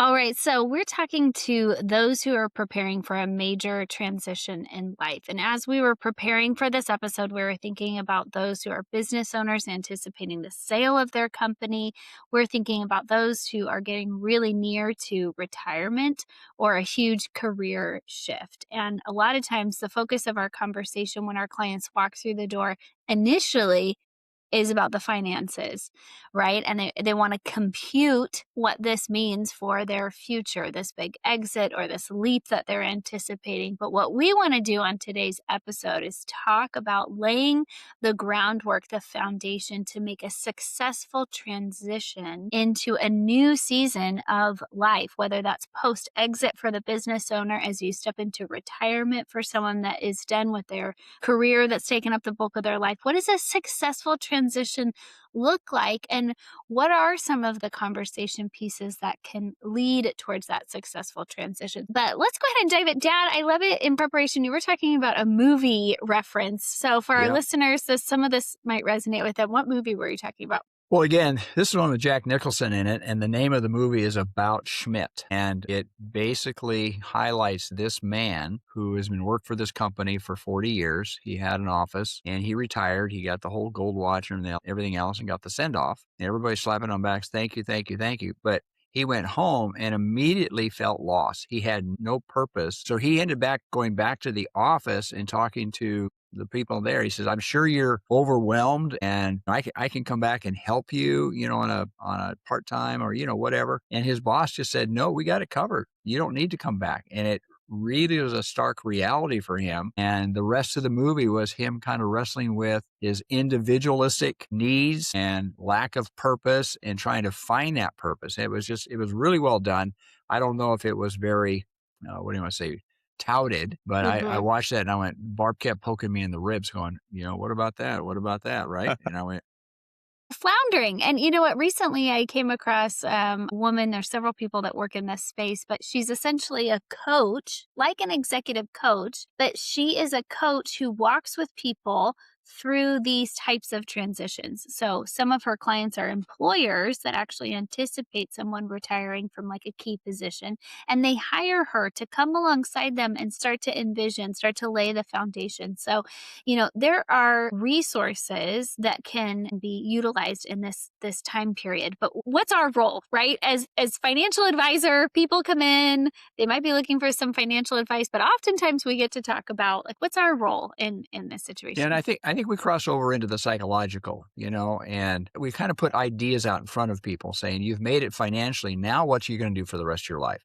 All right, so we're talking to those who are preparing for a major transition in life. And as we were preparing for this episode, we were thinking about those who are business owners anticipating the sale of their company. We're thinking about those who are getting really near to retirement or a huge career shift. And a lot of times, the focus of our conversation when our clients walk through the door initially is about the finances, right? And they want to compute what this means for their future, this big exit or this leap that they're anticipating. But what we want to do on today's episode is talk about laying the groundwork, the foundation to make a successful transition into a new season of life, whether that's post-exit for the business owner as you step into retirement for someone that is done with their career that's taken up the bulk of their life. What is a successful transition look like, and what are some of the conversation pieces that can lead towards that successful transition? But let's go ahead and dive it. Dad, I love it. In preparation, you were talking about a movie reference. So for our listeners, some of this might resonate with them. What movie were you talking about? Well, again, this is one with Jack Nicholson in it, and the name of the movie is About Schmidt. And it basically highlights this man who has been working for this company for 40 years. He had an office, and he retired. He got the whole gold watch and everything else and got the send-off. And everybody slapping on backs, thank you, thank you, thank you. But he went home and immediately felt lost. He had no purpose. So he ended up going back to the office and talking to the people there. He says, I'm sure you're overwhelmed and I can come back and help you, on a part-time or, whatever. And his boss just said, no, we got it covered. You don't need to come back. And it really was a stark reality for him. And the rest of the movie was him kind of wrestling with his individualistic needs and lack of purpose and trying to find that purpose. It was really well done. I don't know if it was very, what do you want to say, touted, but I watched that and I went, Barb kept poking me in the ribs going, what about that? What about that? Right. And I went, floundering. And you know what? Recently, I came across a woman. There's several people that work in this space, but she's essentially a coach, like an executive coach, but she is a coach who walks with people through these types of transitions. So some of her clients are employers that actually anticipate someone retiring from like a key position, and they hire her to come alongside them and start to lay the foundation. So, there are resources that can be utilized in this time period. But what's our role, right? As financial advisor, people come in, they might be looking for some financial advice, but oftentimes we get to talk about like what's our role in this situation. Yeah, and I think we cross over into the psychological, and we kind of put ideas out in front of people saying, you've made it financially. Now what are you going to do for the rest of your life?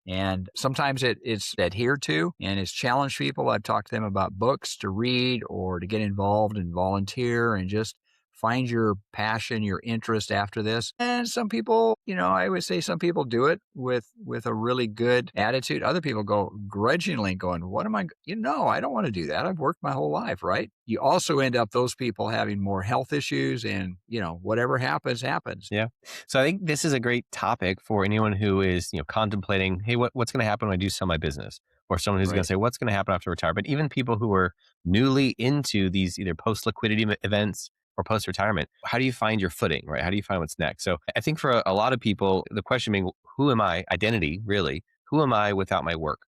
And sometimes it's adhered to and it's challenged people. I've talked to them about books to read or to get involved and volunteer and just find your passion, your interest after this. And some people, I would say some people do it with a really good attitude. Other people go grudgingly going, what am I, I don't want to do that. I've worked my whole life, right? You also end up those people having more health issues and, whatever happens. Yeah. So I think this is a great topic for anyone who is, contemplating, hey, what's going to happen when I do sell my business? Or someone who's going to say, what's going to happen after retirement? Even people who are newly into these either post-liquidity events or post-retirement, how do you find your footing, right? How do you find what's next? So I think for a lot of people, the question being, who am I? Identity, really. Who am I without my work?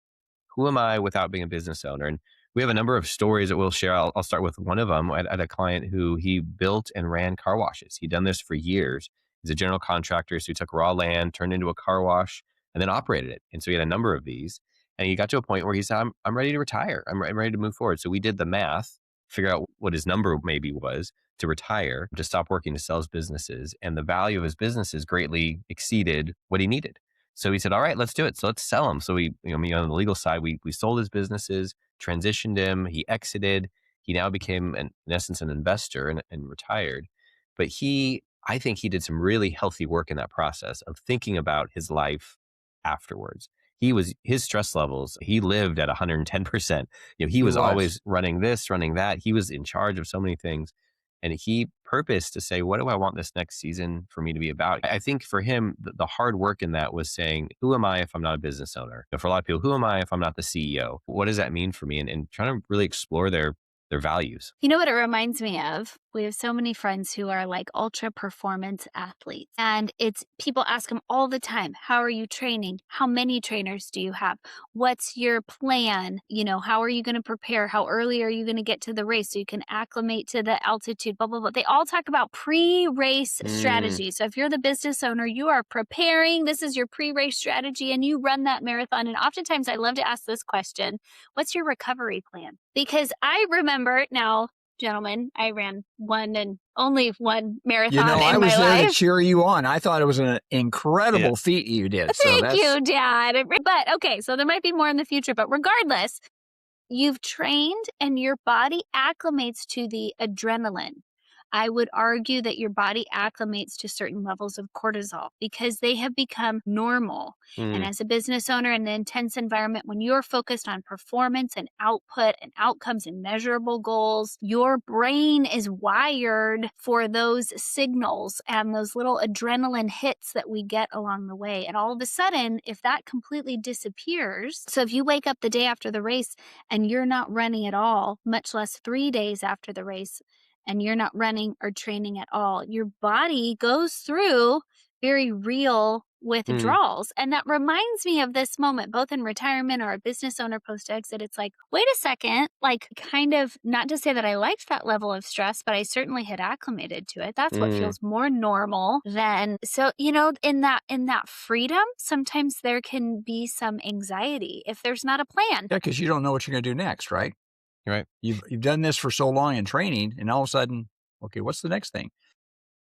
Who am I without being a business owner? And we have a number of stories that we'll share. I'll start with one of them at a client who he built and ran car washes. He'd done this for years. He's a general contractor, so he took raw land, turned into a car wash, and then operated it. And so he had a number of these. And he got to a point where he said, I'm ready to retire. I'm ready to move forward. So we did the math, figure out what his number maybe was to retire, to stop working to sell his businesses. And the value of his businesses greatly exceeded what he needed. So he said, all right, let's do it. So let's sell them. So we, on the legal side, we sold his businesses, transitioned him. He exited. He now became, in essence, an investor and retired. But I think he did some really healthy work in that process of thinking about his life afterwards. His stress levels, he lived at 110%. He was always running this, running that. He was in charge of so many things. And he purposed to say, what do I want this next season for me to be about? I think for him, the hard work in that was saying, who am I if I'm not a business owner? For a lot of people, who am I if I'm not the CEO? What does that mean for me? And trying to really explore their values. You know what it reminds me of? We have so many friends who are like ultra performance athletes. And it's people ask them all the time, how are you training? How many trainers do you have? What's your plan? How are you going to prepare? How early are you going to get to the race so you can acclimate to the altitude? Blah, blah, blah. They all talk about pre-race strategy. So if you're the business owner, you are preparing. This is your pre-race strategy and you run that marathon. And oftentimes I love to ask this question, what's your recovery plan? Because I remember now, gentlemen, I ran one and only one marathon I in was my there to life. cheer you on. I thought it was an incredible feat you did. Thank you, Dad. But okay, so there might be more in the future, but regardless, you've trained and your body acclimates to the adrenaline. I would argue that your body acclimates to certain levels of cortisol because they have become normal. And as a business owner in an intense environment, when you're focused on performance and output and outcomes and measurable goals, your brain is wired for those signals and those little adrenaline hits that we get along the way. And all of a sudden, if that completely disappears, so if you wake up the day after the race and you're not running at all, much less 3 days after the race, and you're not running or training at all, your body goes through very real withdrawals. And that reminds me of this moment, both in retirement or a business owner post exit. It's like, wait a second, like kind of not to say that I liked that level of stress, but I certainly had acclimated to it. That's what feels more normal than, so, in that freedom, sometimes there can be some anxiety if there's not a plan. Yeah, because you don't know what you're going to do next, right? Right. You've done this for so long in training, and all of a sudden, okay, what's the next thing?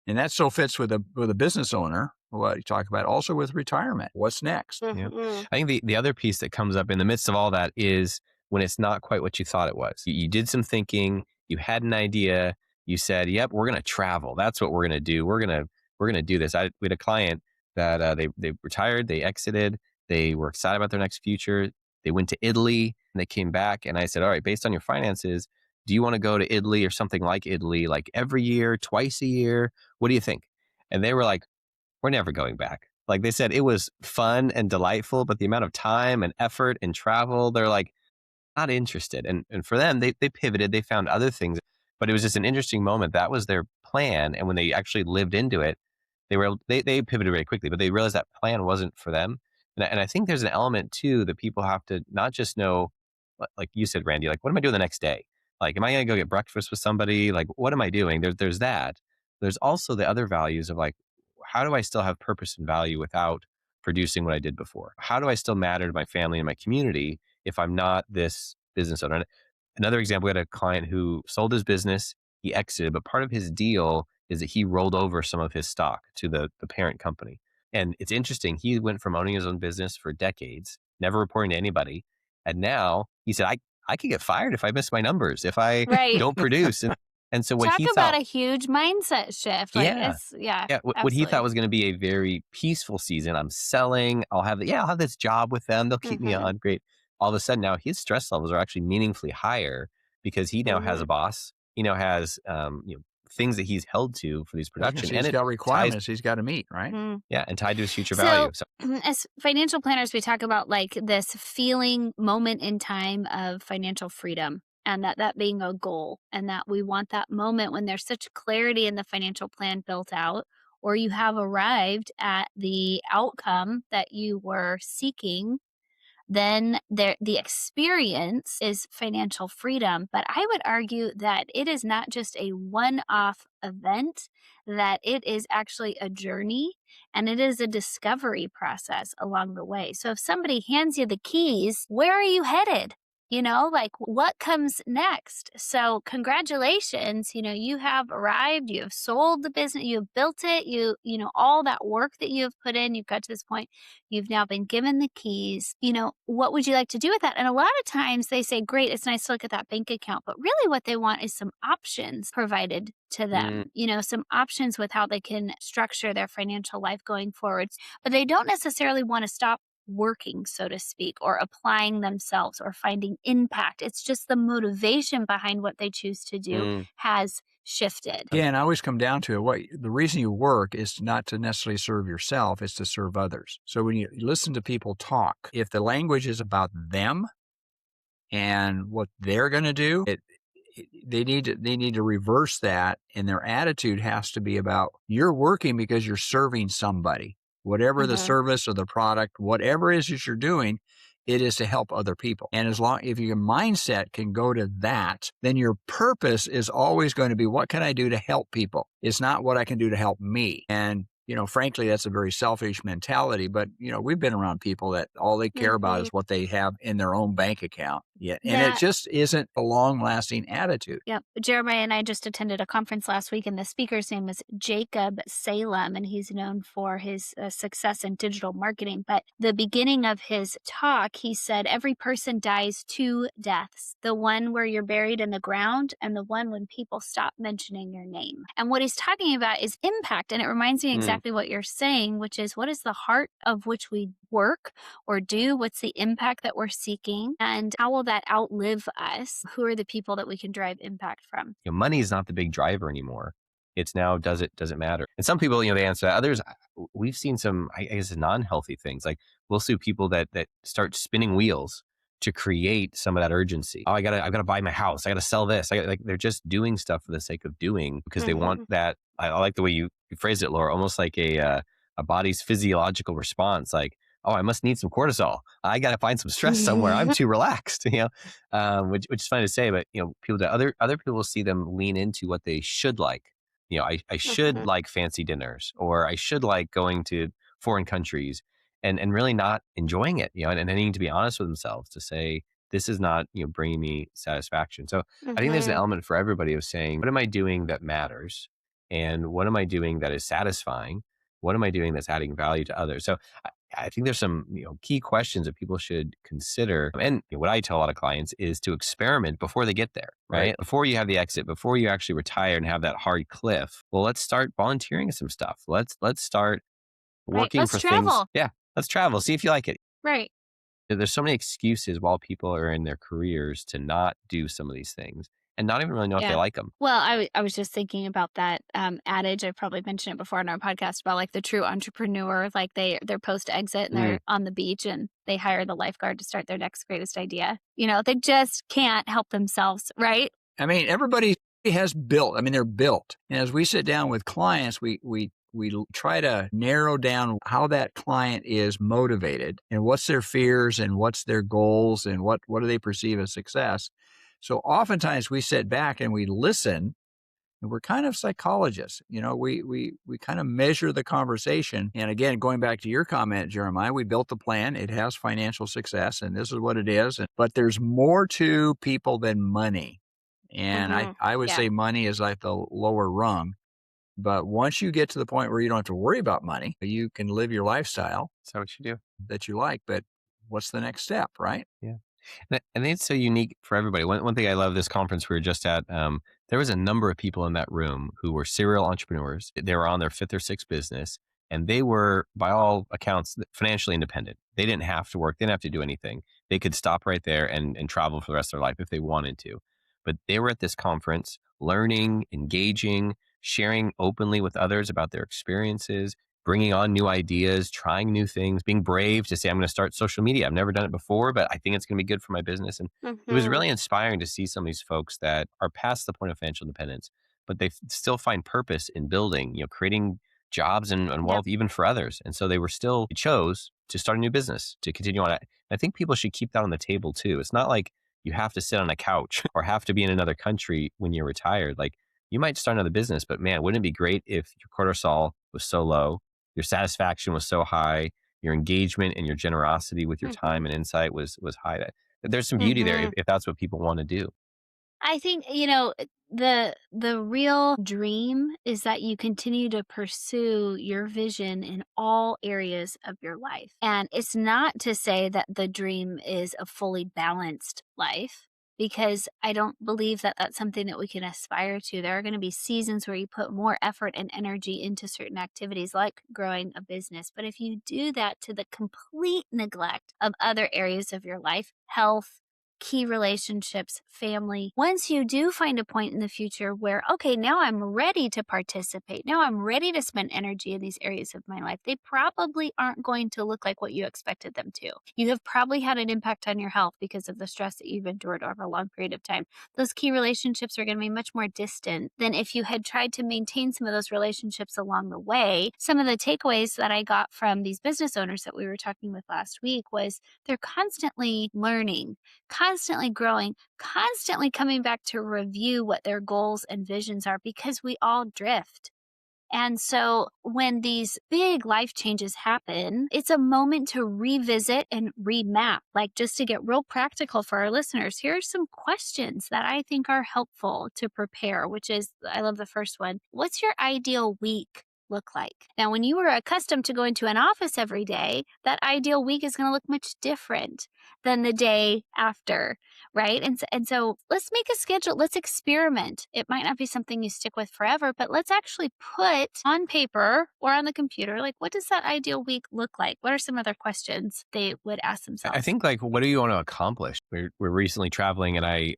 And that so fits with a business owner. What you talk about also with retirement. What's next? Yeah. I think the other piece that comes up in the midst of all that is when it's not quite what you thought it was. You did some thinking, you had an idea, you said, "Yep, we're going to travel. That's what we're going to do. We're going to do this." We had a client that they retired, they exited, they were excited about their next future. They went to Italy and they came back, and I said, "All right, based on your finances, do you want to go to Italy or something like Italy, like every year, twice a year? What do you think?" And they were like, "We're never going back." Like they said, it was fun and delightful, but the amount of time and effort and travel, they're like not interested. And for them, they pivoted, they found other things, but it was just an interesting moment. That was their plan. And when they actually lived into it, they pivoted very quickly, but they realized that plan wasn't for them. And I think there's an element too that people have to not just know, like you said, Randy, like, what am I doing the next day? Like, am I going to go get breakfast with somebody? Like, what am I doing? There's that. There's also the other values of like, how do I still have purpose and value without producing what I did before? How do I still matter to my family and my community if I'm not this business owner? And another example, we had a client who sold his business, he exited, but part of his deal is that he rolled over some of his stock to the parent company. And it's interesting. He went from owning his own business for decades, never reporting to anybody. And now he said, I could get fired if I miss my numbers, if I Right. don't produce. And so what Talk he about thought, a huge mindset shift. Like what he thought was going to be a very peaceful season. I'm selling. I'll have this job with them. They'll keep me on. Great. All of a sudden now his stress levels are actually meaningfully higher because he now has a boss. He now has things that he's held to for these production, He's got requirements he's got to meet, right? And tied to his future value. So as financial planners, we talk about like this feeling moment in time of financial freedom. And that being a goal, and that we want that moment when there's such clarity in the financial plan built out, or you have arrived at the outcome that you were seeking, then the experience is financial freedom. But I would argue that it is not just a one-off event, that it is actually a journey and it is a discovery process along the way. So if somebody hands you the keys, where are you headed? Like what comes next? So congratulations, you have arrived, you have sold the business, you have built it, all that work that you have put in, you've got to this point, you've now been given the keys. What would you like to do with that? And a lot of times they say, great, it's nice to look at that bank account, but really what they want is some options provided to them, some options with how they can structure their financial life going forwards, but they don't necessarily want to stop working, so to speak, or applying themselves or finding impact. It's just the motivation behind what they choose to do has shifted. Yeah, and I always come down to the reason you work is not to necessarily serve yourself, it's to serve others. So when you listen to people talk, if the language is about them and what they're going to do, they need to reverse that, and their attitude has to be about you're working because you're serving somebody. Whatever the Mhm. service or the product, whatever it is that you're doing, it is to help other people. And as long if your mindset can go to that, then your purpose is always going to be what can I do to help people? It's not what I can do to help me. And frankly, that's a very selfish mentality. But we've been around people that all they care about Mhm. is what they have in their own bank account. Yeah, and it That just isn't a long-lasting attitude. Yep. Jeremiah and I just attended a conference last week, and the speaker's name was Jacob Salem, and he's known for his success in digital marketing. But the beginning of his talk, he said, every person dies two deaths, the one where you're buried in the ground and the one when people stop mentioning your name. And what he's talking about is impact. And it reminds me Mm. exactly what you're saying, which is what is the heart of which we work or do? What's the impact that we're seeking? And how will that outlive us? Who are the people that we can drive impact from? Money is not the big driver anymore. It's now, does it matter? And some people, they answer that. Others, we've seen some, I guess, non-healthy things. Like we'll see people that start spinning wheels to create some of that urgency. Oh, I've got to buy my house. I got to sell this. Like they're just doing stuff for the sake of doing because they want that. I like the way you phrased it, Laura, almost like a body's physiological response. Like, oh, I must need some cortisol. I got to find some stress somewhere. I'm too relaxed, which is funny to say, but people that other people will see them lean into what they should like. I should like fancy dinners, or I should like going to foreign countries, and really not enjoying it. And they need to be honest with themselves to say this is not bringing me satisfaction. So I think there's an Mhm. element for everybody of saying, what am I doing that matters, and what am I doing that is satisfying? What am I doing that's adding value to others? So I think there's some key questions that people should consider. And what I tell a lot of clients is to experiment before they get there, Right. right? Before you have the exit, before you actually retire and have that hard cliff. Well, let's start volunteering some stuff. Let's start Right. working Let's for things. travel. Yeah, let's travel. See if you like it. Right. There's so many excuses while people are in their careers to not do some of these things and not even really know if they Yeah. like them. Well, I was just thinking about that adage. I've probably mentioned it before in our podcast about like the true entrepreneur, like they're post exit and Mm. they're on the beach and they hire the lifeguard to start their next greatest idea. They just can't help themselves, right? I mean, everybody has built. I mean, they're built. And as we sit down with clients, we try to narrow down how that client is motivated and what's their fears and what's their goals and what do they perceive as success. So oftentimes we sit back and we listen, and we're kind of psychologists. We kind of measure the conversation. And again, going back to your comment, Jeremiah, we built the plan. It has financial success, and this is what it is. But there's more to people than money. And I would Yeah. say money is like the lower rung. But once you get to the point where you don't have to worry about money, you can live your lifestyle Is that what you do? that you like. But what's the next step, right? Yeah. And I think it's so unique for everybody. One thing I love this conference we were just at, there was a number of people in that room who were serial entrepreneurs. They were on their fifth or sixth business, and they were, by all accounts, financially independent. They didn't have to work. They didn't have to do anything. They could stop right there and travel for the rest of their life if they wanted to. But they were at this conference, learning, engaging, sharing openly with others about their experiences, bringing on new ideas, trying new things, being brave to say, I'm going to start social media. I've never done it before, but I think it's going to be good for my business. And it was Hmm. really inspiring to see some of these folks that are past the point of financial independence, but they still find purpose in building, creating jobs and Yep. wealth even for others. And so they chose to start a new business, to continue on it. I think people should keep that on the table too. It's not like you have to sit on a couch or have to be in another country when you're retired. Like you might start another business, but man, wouldn't it be great if your cortisol was so low, your satisfaction was so high, your engagement and your generosity with your Hmm. time and insight was high. There's some beauty there Hmm. if that's what people want to do. I think, the real dream is that you continue to pursue your vision in all areas of your life. And it's not to say that the dream is a fully balanced life, because I don't believe that that's something that we can aspire to. There are going to be seasons where you put more effort and energy into certain activities like growing a business. But if you do that to the complete neglect of other areas of your life, health, key relationships, family. Once you do find a point in the future where, okay, now I'm ready to participate, now I'm ready to spend energy in these areas of my life, they probably aren't going to look like what you expected them to. You have probably had an impact on your health because of the stress that you've endured over a long period of time. Those key relationships are going to be much more distant than if you had tried to maintain some of those relationships along the way. Some of the takeaways that I got from these business owners that we were talking with last week was they're constantly learning, constantly growing, constantly coming back to review what their goals and visions are because we all drift. And so when these big life changes happen, it's a moment to revisit and remap. Like, just to get real practical for our listeners, here are some questions that I think are helpful to prepare, which is, I love the first one. What's your ideal week look like? Now, when you were accustomed to going to an office every day, that ideal week is going to look much different than the day after, right? And so let's make a schedule. Let's experiment. It might not be something you stick with forever, but let's actually put on paper or on the computer, like, what does that ideal week look like? What are some other questions they would ask I themselves? think, like, what do you want to accomplish? We're recently traveling, and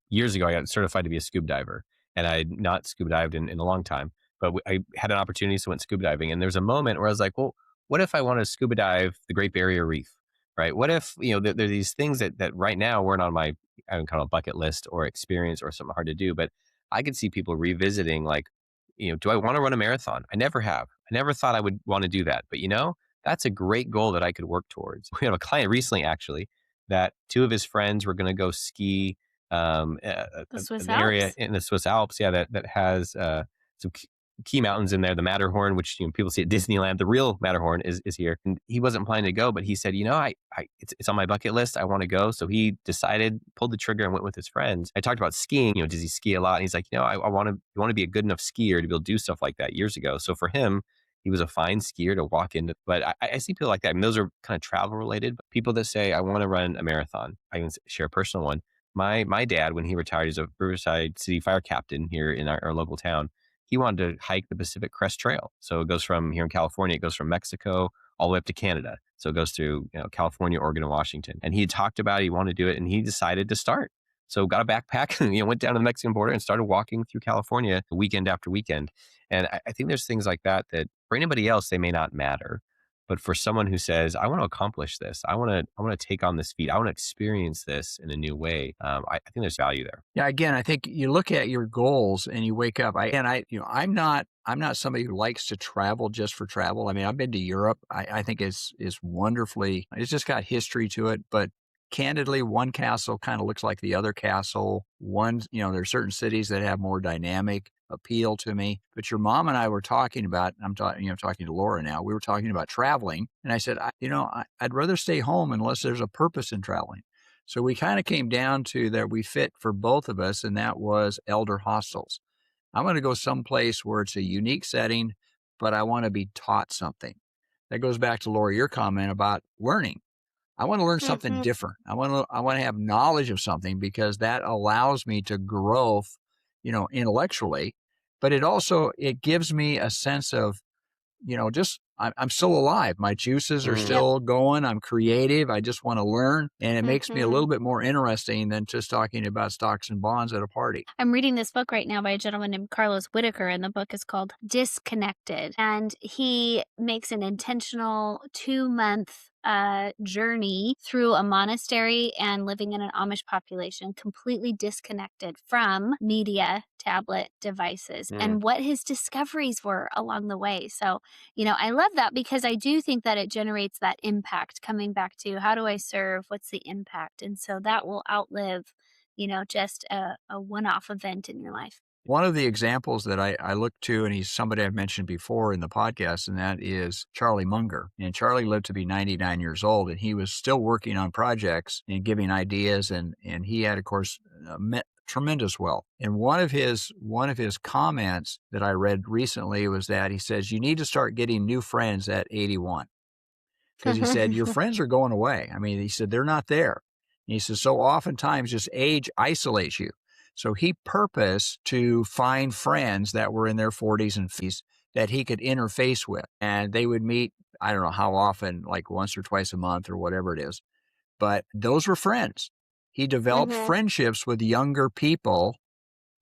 years ago I got certified to be a scuba diver, and I would not scuba dived in a long time, but I had an opportunity, so went scuba diving, and there's a moment where I was like, well, what if I want to scuba dive the Great Barrier Reef, right? What if, there are these things that right now weren't on my, I don't call it bucket list or experience or something hard to do, but I could see people revisiting, like, do I want to run a marathon? I never have. I never thought I would want to do that, but that's a great goal that I could work towards. We have a client recently, actually, that two of his friends were going to go ski The Swiss an area Alps? in the Swiss Alps, yeah, that has some key mountains in there. The Matterhorn, which people see at Disneyland, the real Matterhorn is here. And he wasn't planning to go, but he said, it's on my bucket list. I want to go. So he decided, pulled the trigger, and went with his friends. I talked about skiing. Does he ski a lot? And he's like, I want to be a good enough skier to be able to do stuff like that years ago. So for him, he was a fine skier to walk into, but I see people like that. I mean, those are kind of travel related. But people that say, I want to run a marathon. I can share a personal one. My dad, when he retired, is a Riverside City fire captain here in our local town. He wanted to hike the Pacific Crest Trail. So it goes from here in California, it goes from Mexico all the way up to Canada. So it goes through California, Oregon, and Washington. And he had talked about it, he wanted to do it, and he decided to start. So got a backpack and went down to the Mexican border and started walking through California weekend after weekend. And I think there's things like that for anybody else, they may not matter. But for someone who says, I want to accomplish this, I want to take on this feat, I want to experience this in a new way, I think there's value there. Yeah, again, I think you look at your goals and you wake up. I'm not somebody who likes to travel just for travel. I mean, I've been to Europe. I think is wonderfully. It's just got history to it. But candidly, one castle kind of looks like the other castle. There's certain cities that have more dynamic appeal to me. But your mom and I were talking about. I'm talking to Laura now. We were talking about traveling, and I said, I'd rather stay home unless there's a purpose in traveling. So we kind of came down to that we fit for both of us, and that was elder hostels. I'm going to go someplace where it's a unique setting, but I want to be taught something. That goes back to Laura, your comment about learning. I want to learn something Mhm. different. I want to have knowledge of something because that allows me to grow, intellectually, but it gives me a sense of just I'm still alive. My juices are Mm. Yep. still going. I'm creative. I just want to learn. And it makes me a Mhm. little bit more interesting than just talking about stocks and bonds at a party. I'm reading this book right now by a gentleman named Carlos Whitaker, and the book is called Disconnected. And he makes an intentional 2-month journey through a monastery and living in an Amish population, completely disconnected from media, tablet devices, Mm. and what his discoveries were along the way. So, I love that because I do think that it generates that impact, coming back to how do I serve? What's the impact? And so that will outlive just a one-off event in your life. One of the examples that I look to, and he's somebody I've mentioned before in the podcast, and that is Charlie Munger. And Charlie lived to be 99 years old, and he was still working on projects and giving ideas, and he had, of course, tremendous wealth. And one of his comments that I read recently was that he says, you need to start getting new friends at 81. Because he said, your friends are going away. I mean, he said, they're not there. And he says, so oftentimes just age isolates you. So he purposed to find friends that were in their 40s and 50s that he could interface with. And they would meet, I don't know how often, like once or twice a month or whatever it is. But those were friends. he developed friendships with younger people.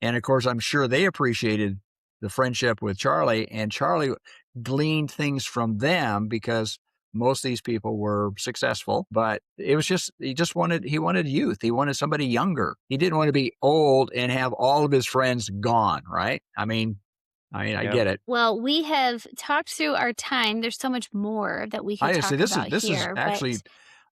And of course, I'm sure they appreciated the friendship with Charlie, and Charlie gleaned things from them because most of these people were successful, but it was just, he wanted youth. He wanted somebody younger. He didn't want to be old and have all of his friends gone, right? I mean, I get it. Well, we have talked through our time. There's so much more that we could talk about This is here, actually,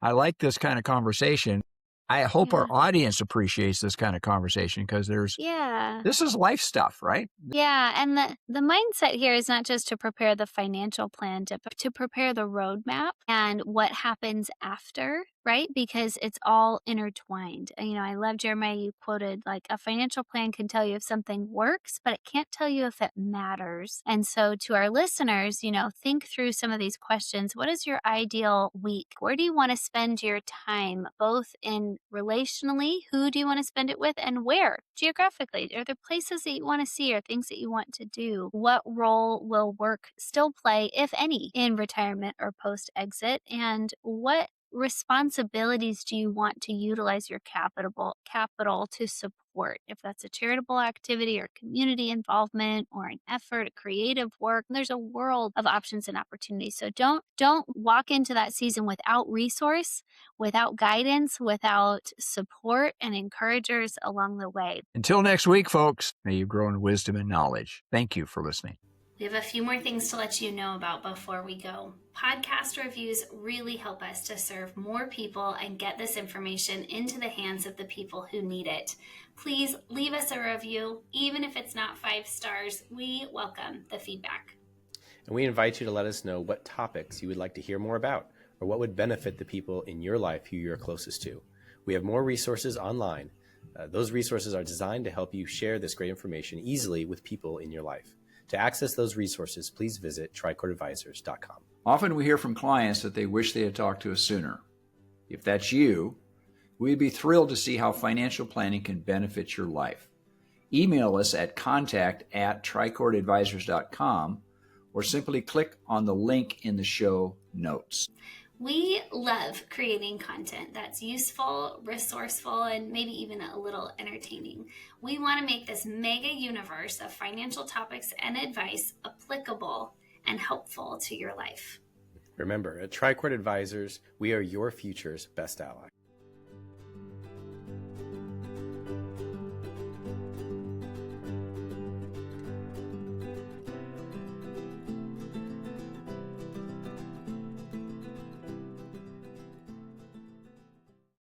I like this kind of conversation. I hope our audience appreciates this kind of conversation because this is life stuff, right? Yeah. And the mindset here is not just to prepare the financial plan, but to prepare the roadmap and what happens after, right? Because it's all intertwined. I love, Jeremiah, you quoted like a financial plan can tell you if something works, but it can't tell you if it matters. And so to our listeners, think through some of these questions. What is your ideal week? Where do you want to spend your time, both in relationally, who do you want to spend it with, and where geographically? Are there places that you want to see or things that you want to do? What role will work still play, if any, in retirement or post-exit? And what responsibilities do you want to utilize your capital to support? If that's a charitable activity or community involvement or an effort, creative work, there's a world of options and opportunities. So don't walk into that season without resource, without guidance, without support and encouragers along the way. Until next week, folks, may you grow in wisdom and knowledge. Thank you for listening. We have a few more things to let you know about before we go. Podcast reviews really help us to serve more people and get this information into the hands of the people who need it. Please leave us a review. Even if it's not 5 stars, we welcome the feedback. And we invite you to let us know what topics you would like to hear more about or what would benefit the people in your life who you're closest to. We have more resources online. Those resources are designed to help you share this great information easily with people in your life. To access those resources, please visit tricordadvisors.com. Often we hear from clients that they wish they had talked to us sooner. If that's you, we'd be thrilled to see how financial planning can benefit your life. Email us at contact@tricordadvisors.com or simply click on the link in the show notes. We love creating content that's useful, resourceful, and maybe even a little entertaining. We want to make this mega universe of financial topics and advice applicable and helpful to your life. Remember, at Tricord Advisors, we are your future's best ally.